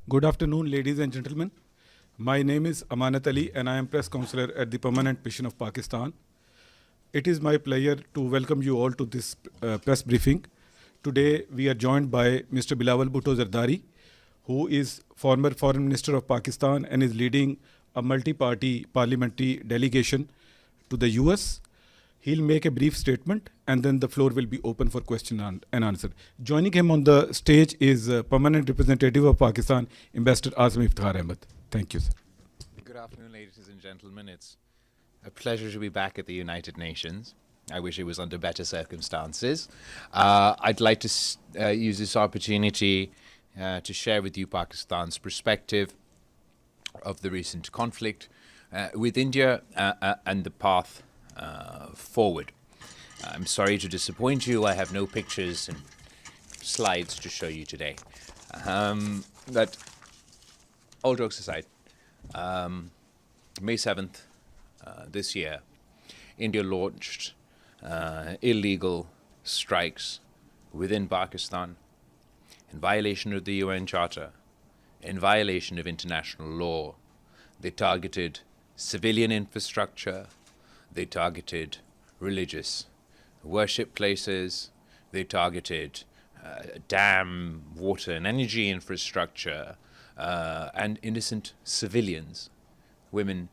Good afternoon, ladies and gentlemen. My name is Amanat Ali, and I am Press Counselor at the Permanent Mission of Pakistan. It is my pleasure to welcome you all to this press briefing. Today, we are joined by Mr. Bilawal Bhutto Zardari, who is former Foreign Minister of Pakistan and is leading a multi-party parliamentary delegation to the US. He'll make a brief statement and then the floor will be open for question and answer. Joining him on the stage is Permanent Representative of Pakistan, Ambassador Azam Iftikhar Ahmed. Thank you, sir. Good afternoon, ladies and gentlemen. It's a pleasure to be back at the United Nations. I wish it was under better circumstances. I'd like to use this opportunity to share with you Pakistan's perspective of the recent conflict with India and the path forward. I'm sorry to disappoint you. I have no pictures and slides to show you today. But all jokes aside, May 7th this year, India launched illegal strikes within Pakistan in violation of the UN Charter, in violation of international law. They targeted civilian infrastructure, they targeted religious worship places, they targeted dam, water and energy infrastructure, and innocent civilians, women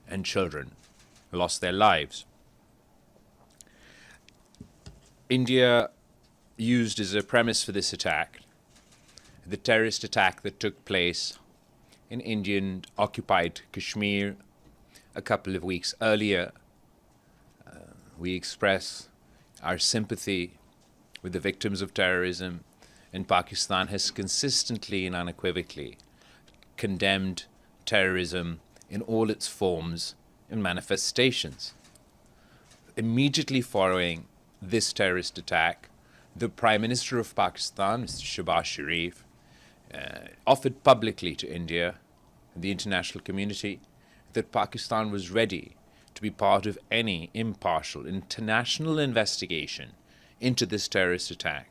and children, lost their lives. India used as a premise for this attack the terrorist attack that took place in Indian-occupied Kashmir a couple of weeks earlier. We express our sympathy with the victims of terrorism, and Pakistan has consistently and unequivocally condemned terrorism in all its forms and manifestations. Immediately following this terrorist attack, the Prime Minister of Pakistan, Mr. Shehbaz Sharif, offered publicly to India and the international community that Pakistan was ready to be part of any impartial international investigation into this terrorist attack.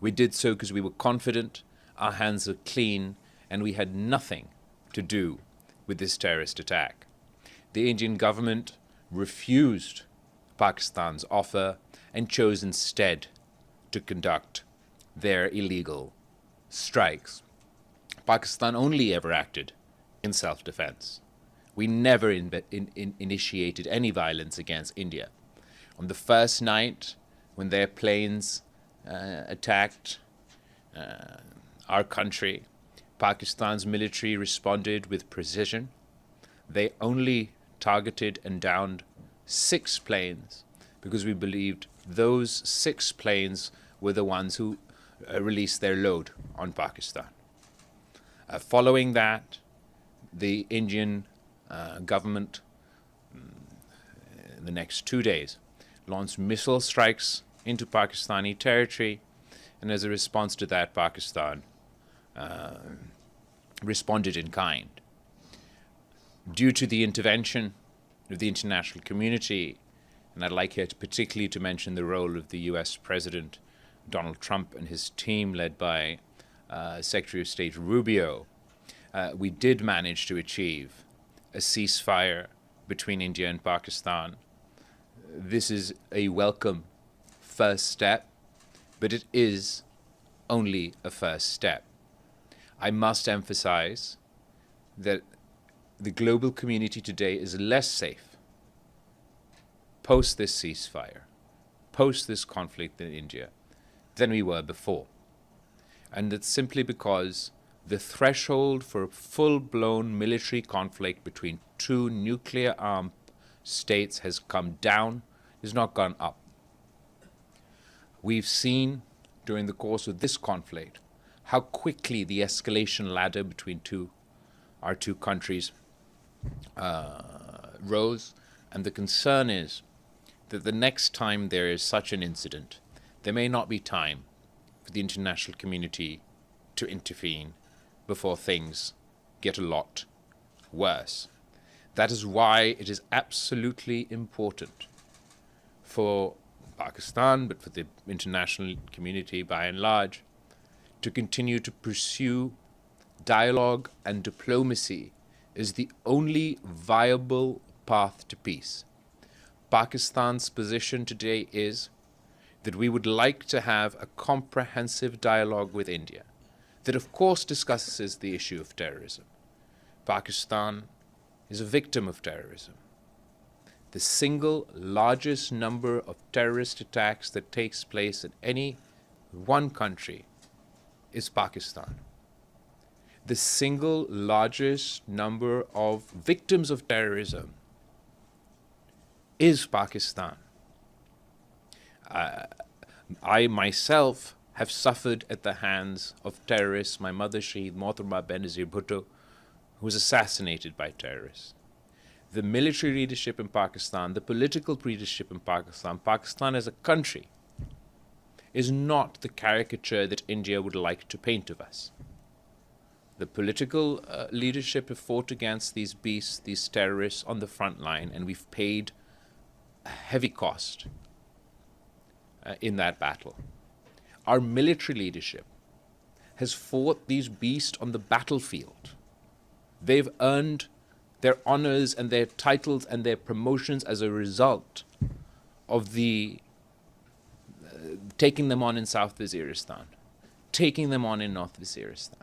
We did so because we were confident, our hands were clean, and we had nothing to do with this terrorist attack. The Indian government refused Pakistan's offer and chose instead to conduct their illegal strikes. Pakistan only ever acted in self-defense. We never initiated any violence against India. On the first night, when their planes attacked our country, Pakistan's military responded with precision. They only targeted and downed 6 planes because we believed those 6 planes were the ones who released their load on Pakistan. Following that, the Indian government, in the next 2 days, launched missile strikes into Pakistani territory, and as a response to that, Pakistan responded in kind. Due to the intervention of the international community, and I'd like here to particularly to mention the role of the US President Donald Trump and his team led by Secretary of State Rubio, we did manage to achieve a ceasefire between India and Pakistan. This is a welcome first step, but it is only a first step. I must emphasize that the global community today is less safe post this ceasefire, post this conflict in India, than we were before. And that's simply because the threshold for a full-blown military conflict between 2 nuclear-armed states has come down, has not gone up. We've seen during the course of this conflict how quickly the escalation ladder between our two countries rose, and the concern is that the next time there is such an incident, there may not be time for the international community to intervene before things get a lot worse. That is why it is absolutely important for Pakistan, but for the international community by and large, to continue to pursue dialogue and diplomacy is the only viable path to peace. Pakistan's position today is that we would like to have a comprehensive dialogue with India that of course discusses the issue of terrorism. Pakistan is a victim of terrorism. The single largest number of terrorist attacks that takes place in any one country is Pakistan. The single largest number of victims of terrorism is Pakistan. I myself have suffered at the hands of terrorists. My mother, Shaheed Mohtarma Benazir Bhutto, who was assassinated by terrorists. The military leadership in Pakistan, the political leadership in Pakistan, Pakistan as a country, is not the caricature that India would like to paint of us. The political leadership have fought against these beasts, these terrorists on the front line, and we've paid a heavy cost in that battle. Our military leadership has fought these beasts on the battlefield. They've earned their honors and their titles and their promotions as a result of the taking them on in South Waziristan, taking them on in North Waziristan.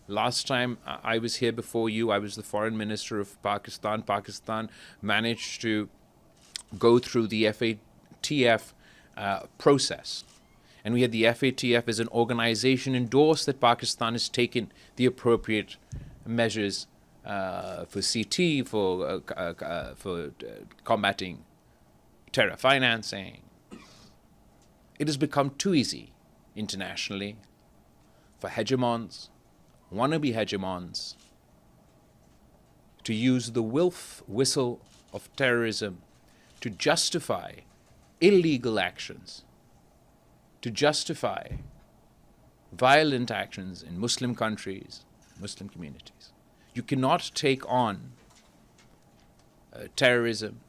Last time I was here before you, I was the foreign minister of Pakistan. Pakistan managed to go through the FATF process. And we had the FATF as an organization endorse that Pakistan has taken the appropriate measures for CT, for combating terror financing. It has become too easy internationally for hegemons, wannabe hegemons, to use the whistle of terrorism to justify illegal actions, to justify violent actions in Muslim countries, Muslim communities. You cannot take on terrorism.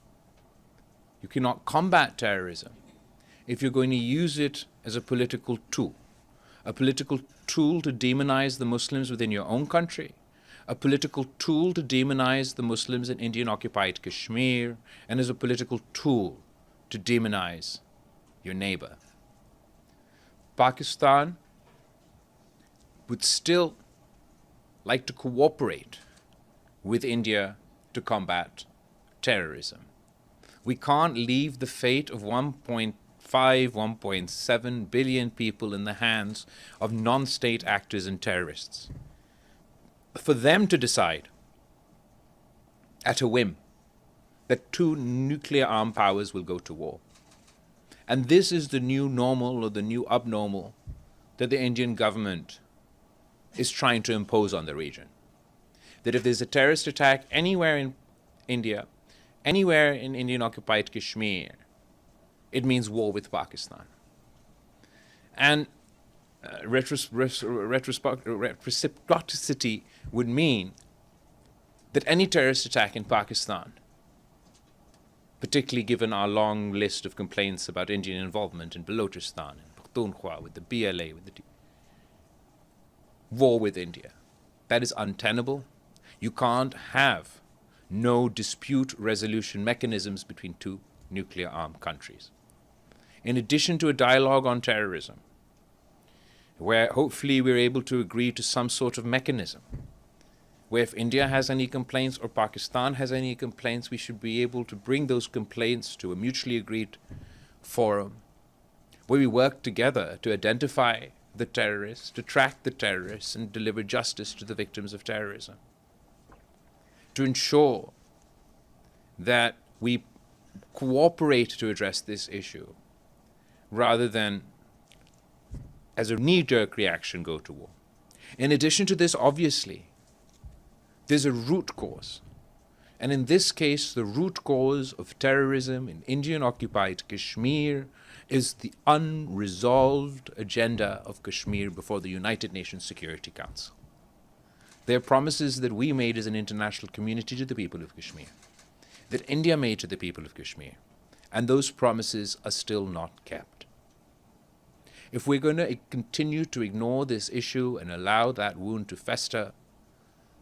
You cannot combat terrorism if you're going to use it as a political tool to demonize the Muslims within your own country, a political tool to demonize the Muslims in Indian-occupied Kashmir, and as a political tool to demonize your neighbor. Pakistan would still like to cooperate with India to combat terrorism. We can't leave the fate of 1.5, 1.7 billion people in the hands of non-state actors and terrorists. For them to decide at a whim that two nuclear armed powers will go to war. And this is the new normal or the new abnormal that the Indian government is trying to impose on the region. That if there's a terrorist attack anywhere in India, anywhere in Indian-occupied Kashmir, it means war with Pakistan. And reciprocity would mean that any terrorist attack in Pakistan, particularly given our long list of complaints about Indian involvement in Balochistan and Pakhtunkhwa with the BLA, with the war with India, that is untenable. You can't have no dispute resolution mechanisms between two nuclear armed countries. In addition to a dialogue on terrorism, where hopefully we're able to agree to some sort of mechanism, where if India has any complaints or Pakistan has any complaints, we should be able to bring those complaints to a mutually agreed forum, where we work together to identify the terrorists, to track the terrorists, and deliver justice to the victims of terrorism. To ensure that we cooperate to address this issue, rather than as a knee-jerk reaction go to war. In addition to this, obviously, there's a root cause. And in this case, the root cause of terrorism in Indian-occupied Kashmir is the unresolved agenda of Kashmir before the United Nations Security Council. There are promises that we made as an international community to the people of Kashmir, that India made to the people of Kashmir, and those promises are still not kept. If we're going to continue to ignore this issue and allow that wound to fester,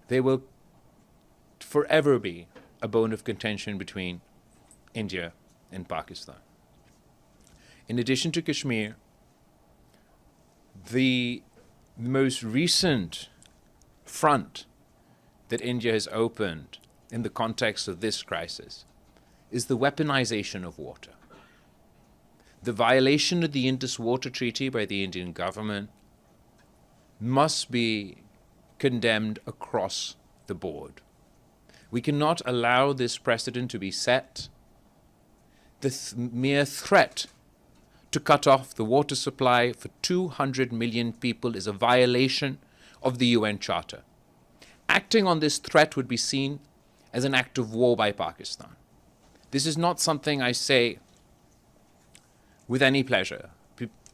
there will forever be a bone of contention between India and Pakistan. In addition to Kashmir, the most recent front that India has opened in the context of this crisis is the weaponization of water. The violation of the Indus Water Treaty by the Indian government must be condemned across the board. We cannot allow this precedent to be set. The mere threat to cut off the water supply for 200 million people is a violation of the UN Charter. Acting on this threat would be seen as an act of war by Pakistan. This is not something I say with any pleasure.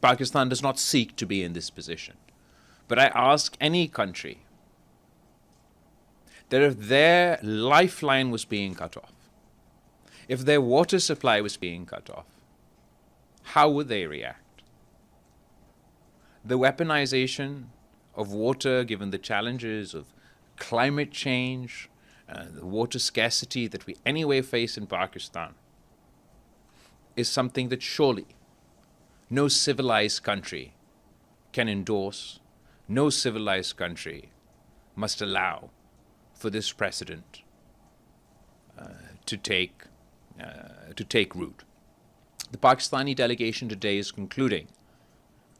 Pakistan does not seek to be in this position. But I ask any country that if their lifeline was being cut off, if their water supply was being cut off, how would they react? The weaponization of water, given the challenges of climate change, the water scarcity that we anyway face in Pakistan, is something that surely no civilized country can endorse, no civilized country must allow for this precedent to take root. The Pakistani delegation today is concluding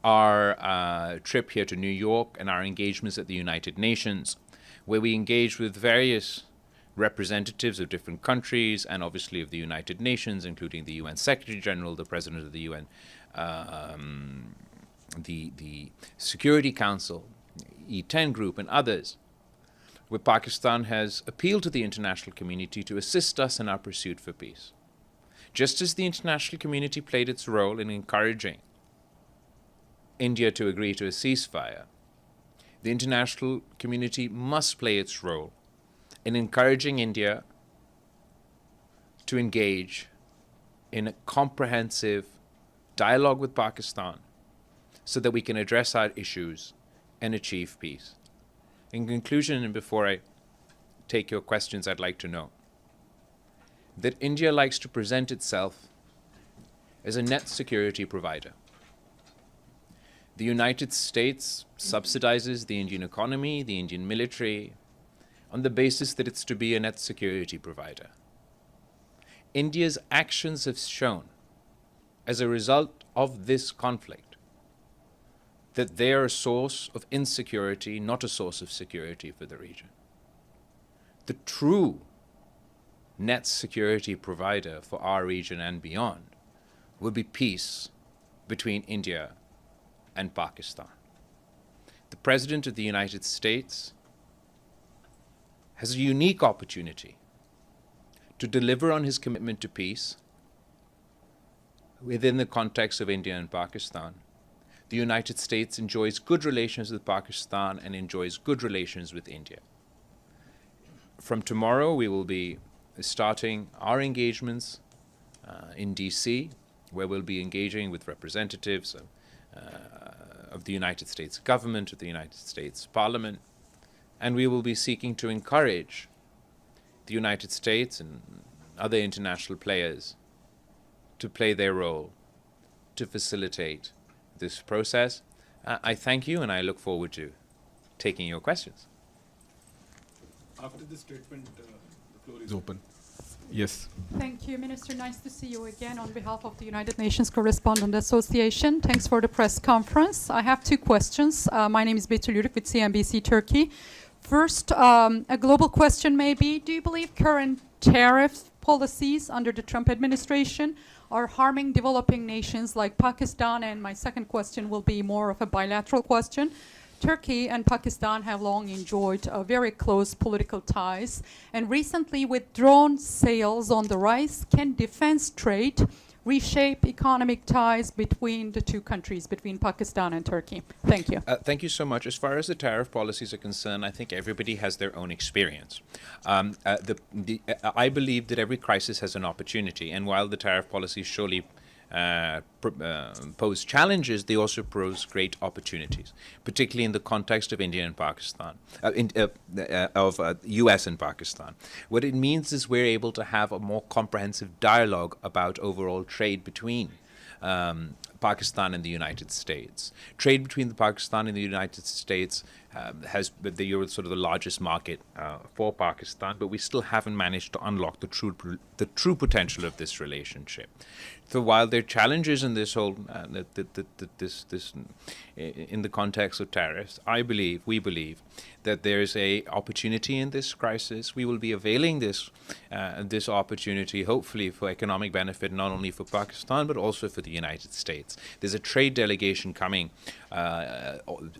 our trip here to New York and our engagements at the United Nations, where we engage with various representatives of different countries and obviously of the United Nations, including the UN Secretary General, the President of the UN, the Security Council, E10 Group, and others, where Pakistan has appealed to the international community to assist us in our pursuit for peace. Just as the international community played its role in encouraging India to agree to a ceasefire, the international community must play its role in encouraging India to engage in a comprehensive dialogue with Pakistan so that we can address our issues and achieve peace. In conclusion, and before I take your questions, I'd like to know that India likes to present itself as a net security provider. The United States subsidizes the Indian economy, the Indian military, on the basis that it's to be a net security provider. India's actions have shown, as a result of this conflict, that they are a source of insecurity, not a source of security for the region. The true net security provider for our region and beyond will be peace between India and Pakistan. The President of the United States has a unique opportunity to deliver on his commitment to peace within the context of India and Pakistan. The United States enjoys good relations with Pakistan and enjoys good relations with India. From tomorrow, we will be starting our engagements in DC, where we'll be engaging with representatives of the United States government, of the United States Parliament, and we will be seeking to encourage the United States and other international players to play their role to facilitate this process. I thank you and I look forward to taking your questions. After this statement, the floor is open. Yes. Thank you, Minister. Nice to see you again on behalf of the United Nations Correspondent Association. Thanks for the press conference. I have two questions. My name is Betül Yürük with CNBC Turkey. First, a global question maybe. Do you believe current tariff policies under the Trump administration are harming developing nations like Pakistan? And my second question will be more of a bilateral question. Turkey and Pakistan have long enjoyed very close political ties, and recently with drone sales on the rise, can defense trade reshape economic ties between the two countries, between Pakistan and Turkey? Thank you. Thank you so much. As far as the tariff policies are concerned, I think everybody has their own experience. I believe that every crisis has an opportunity, and while the tariff policies surely pose challenges, they also pose great opportunities, particularly in the context of India and Pakistan, U.S. and Pakistan. What it means is we're able to have a more comprehensive dialogue about overall trade between Pakistan and the United States. Trade between Pakistan and the United States you're sort of the largest market for Pakistan, but we still haven't managed to unlock the true potential of this relationship. So while there are challenges in this whole in the context of tariffs, we believe that there is a opportunity in this crisis. We will be availing this opportunity, hopefully, for economic benefit, not only for Pakistan but also for the United States. There's a trade delegation coming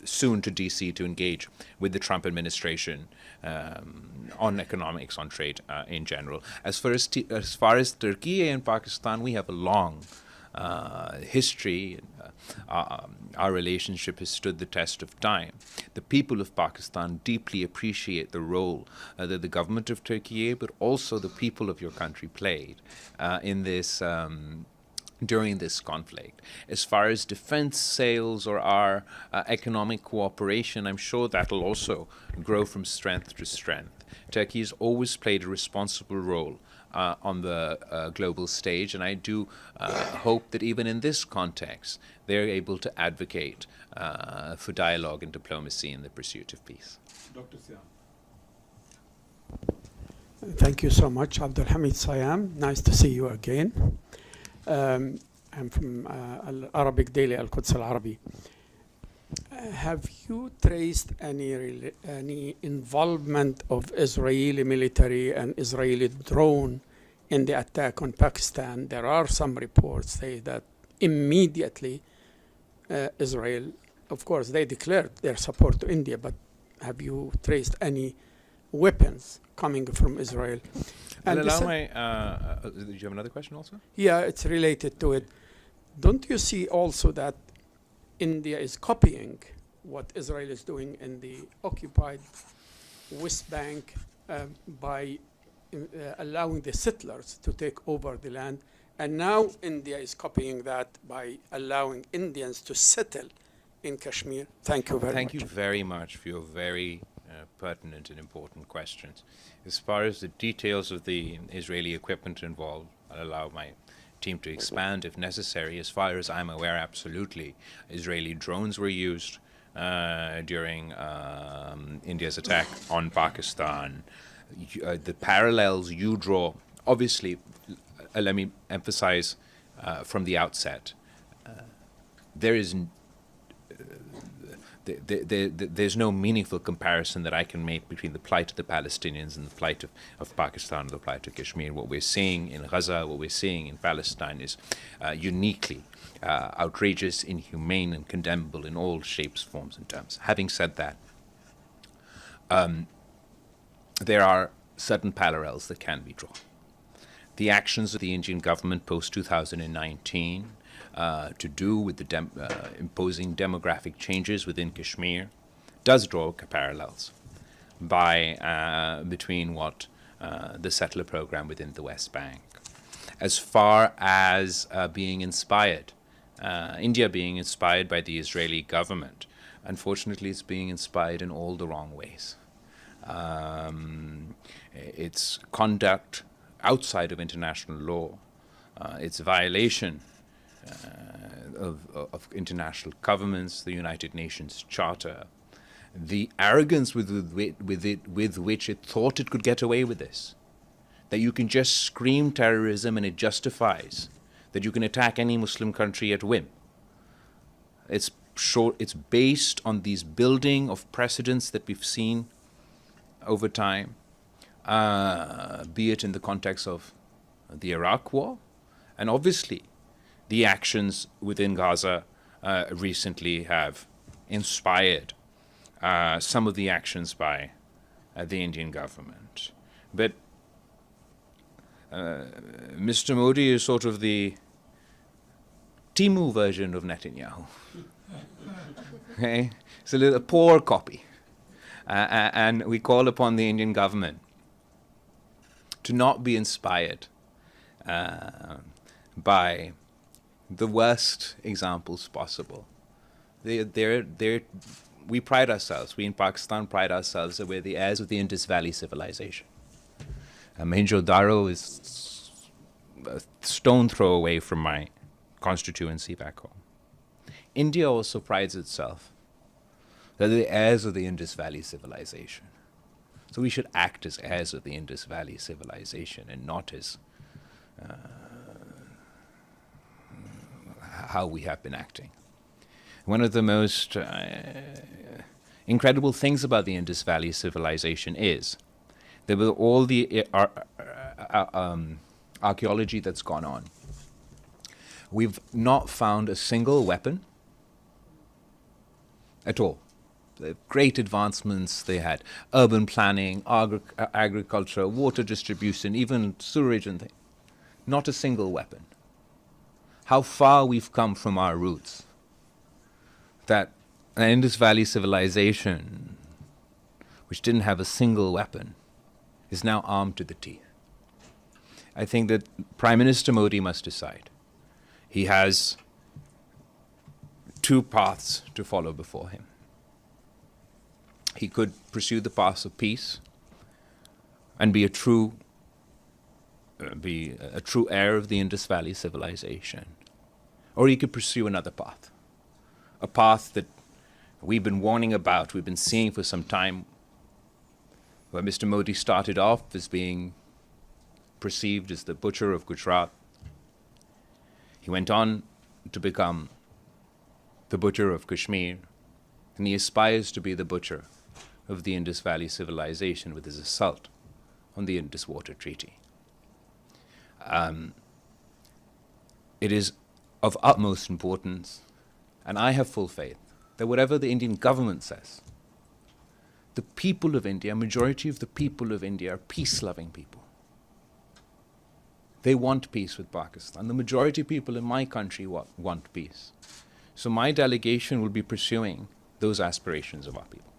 soon to DC to engage with the Trump administration on economics, on trade in general. As far as Turkey and Pakistan, we have a long history. Our relationship has stood the test of time. The people of Pakistan deeply appreciate the role that the government of Turkey, but also the people of your country, played in this during this conflict. As far as defense sales or our economic cooperation, I'm sure that'll also grow from strength to strength. Turkey has always played a responsible role on the global stage, and I do hope that even in this context, they're able to advocate for dialogue and diplomacy in the pursuit of peace. Dr. Siam. Thank you so much, Abdul Hamid Sayam. Nice to see you again. I'm from Arabic Daily, Al-Quds Al-Arabi. Have you traced any involvement of Israeli military and Israeli drone in the attack on Pakistan? There are some reports say that immediately Israel, of course, they declared their support to India, but have you traced any weapons coming from Israel? And do you have another question also? Yeah, it's related to it. Don't you see also that India is copying what Israel is doing in the occupied West Bank by allowing the settlers to take over the land? And now India is copying that by allowing Indians to settle in Kashmir. Thank you very much. Thank you very much for your very pertinent and important questions. As far as the details of the Israeli equipment involved, I'll allow my team to expand if necessary. As far as I'm aware, absolutely, Israeli drones were used during India's attack on Pakistan. The parallels you draw, obviously, let me emphasize from the outset, there's no meaningful comparison that I can make between the plight of the Palestinians and the plight of Pakistan and the plight of Kashmir. What we're seeing in Gaza, what we're seeing in Palestine is uniquely outrageous, inhumane, and condemnable in all shapes, forms, and terms. Having said that, there are certain parallels that can be drawn. The actions of the Indian government post-2019 to do with the imposing demographic changes within Kashmir does draw parallels between what the settler program within the West Bank. As far as being inspired, India being inspired by the Israeli government, unfortunately it's being inspired in all the wrong ways. Its conduct outside of international law, its violation of international governments, the United Nations Charter, the arrogance with which it thought it could get away with this, that you can just scream terrorism and it justifies that you can attack any Muslim country at whim. It's based on these building of precedents that we've seen over time, be it in the context of the Iraq War, and obviously the actions within Gaza recently have inspired some of the actions by the Indian government. But Mr. Modi is sort of the Timu version of Netanyahu. Okay? It's a poor copy. And we call upon the Indian government to not be inspired by the worst examples possible. We pride ourselves, we in Pakistan pride ourselves that we're the heirs of the Indus Valley civilization. Mohenjo-daro is a stone throw away from my constituency back home. India also prides itself that they're the heirs of the Indus Valley civilization. So we should act as heirs of the Indus Valley civilization and not as how we have been acting. One of the most incredible things about the Indus Valley civilization is that with all the archaeology that's gone on, we've not found a single weapon at all. The great advancements they had, urban planning, agriculture, water distribution, even sewerage and things. Not a single weapon. How far we've come from our roots. That an Indus Valley civilization, which didn't have a single weapon, is now armed to the teeth. I think that Prime Minister Modi must decide. He has two paths to follow before him. He could pursue the path of peace and be a true heir of the Indus Valley civilization. Or he could pursue another path, a path that we've been warning about, we've been seeing for some time, where Mr. Modi started off as being perceived as the butcher of Gujarat. He went on to become the butcher of Kashmir, and he aspires to be the butcher of the Indus Valley civilization with his assault on the Indus Water Treaty. It is of utmost importance, and I have full faith, that whatever the Indian government says, the people of India, majority of the people of India are peace-loving people. They want peace with Pakistan. The majority of people in my country want peace. So my delegation will be pursuing those aspirations of our people.